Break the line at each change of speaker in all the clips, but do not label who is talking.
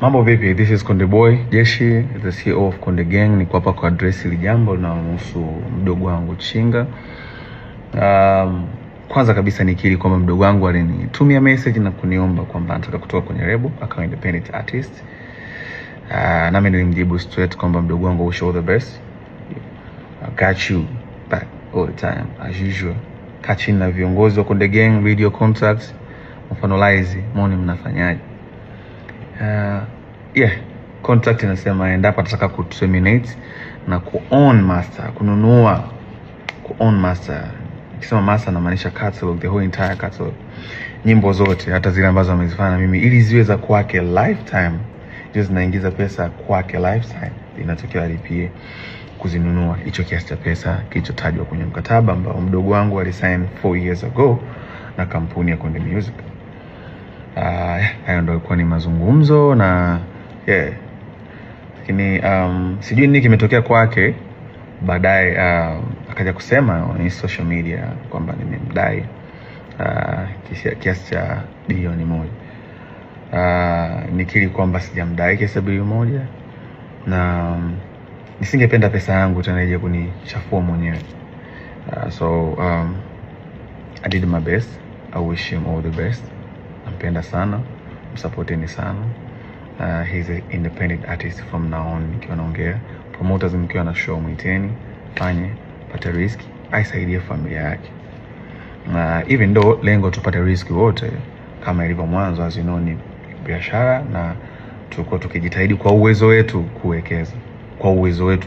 Mambo vipi? This is Konde Boy Jeshi, the CEO of Konde Gang. Niko hapa kwa address hili jambo linalohusu mdogo wangu Chinga. Kwanza kabisa nikiri kwamba mdogo wangu alinitumia message na kuniomba kwamba anataka kutoka kwenye label akawa independent artist. Na mimi nilimjibu straight kwamba mdogo wangu, wish all the best. I got you back all the time as usual. Kachini na viongozi wa Konde Gang, video contacts, mfanolize, muone mnafanyaje. Contract inasema endapo atataka kuterminate na ku-own master, kununua ku-own master. Nikisema master namaanisha catalog, the whole entire catalog. Nyimbo zote hata zile ambazo amezifanya mimi ili ziwe za kwake lifetime. Just naingiza pesa kwake lifetime. Inatokea alipie kuzinunua hicho kiasi cha pesa kilichotajwa kwenye mkataba ambao mdogo wangu alisign 4 years ago na kampuni ya Konde Music. Hayo ndio ilikuwa ni mazungumzo na lakini sijui nini kimetokea kwake baadaye. Akaja kusema kwenye social media kwamba nimemdai kiasi cha bilioni 1. Nikiri kwamba sijamdai kiasi cha bilioni 1 na nisingependa pesa yangu tena ije kunichafua mwenyewe. I did my best. I wish him all the best. Nampenda sana, msupporteni sana. He's an independent artist from now on. Nikiwa naongea promoters, mkiwa na show mwiteni, fanye, pata risk, aisaidie familia yake. Even though lengo tupate risk wote kama ilivyo mwanzo, as you know, ni biashara na tulikuwa tukijitahidi kwa uwezo wetu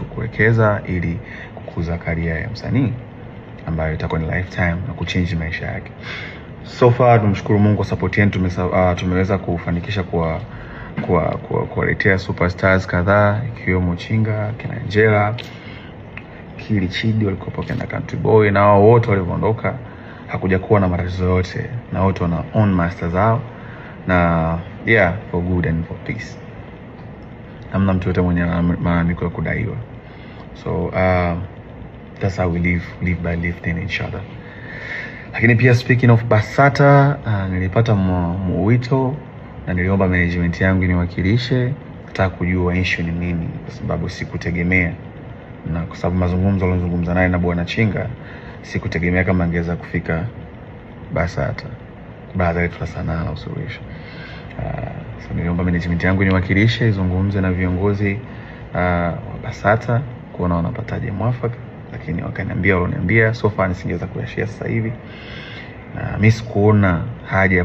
kuwekeza ili kukuza career ya msanii ambayo itakuwa ni lifetime na kuchange maisha yake. So far tumshukuru Mungu kwa support yetu, tumeweza kufanikisha kuwaletea superstars kadhaa ikiwemo Chinga, kina Angela, Kili Chidi walikuwa kina Country Boy, na wao wote waliondoka hakuja kuwa na matatizo yote, na wote wana own master zao na for good and for peace. Hamna mtu yote mwenye malalamiko ya kudaiwa. So that's how we live by lifting each other. Lakini pia speaking of BASATA, nilipata mwito na niliomba management yangu niwakilishe, nataka kujua issue ni nini, kwa sababu sikutegemea, na kwa sababu mazungumzo alizungumza naye na bwana Chinga, sikutegemea kama angeweza kufika BASATA. Baada ya sana na usuluhisho. So niliomba management yangu niwakilishe, izungumze na viongozi wa BASATA kuona wanapataje mwafaka, lakini wakaniambia so far nisingeweza kuyashare sasa hivi. Na mimi sikuona haja ya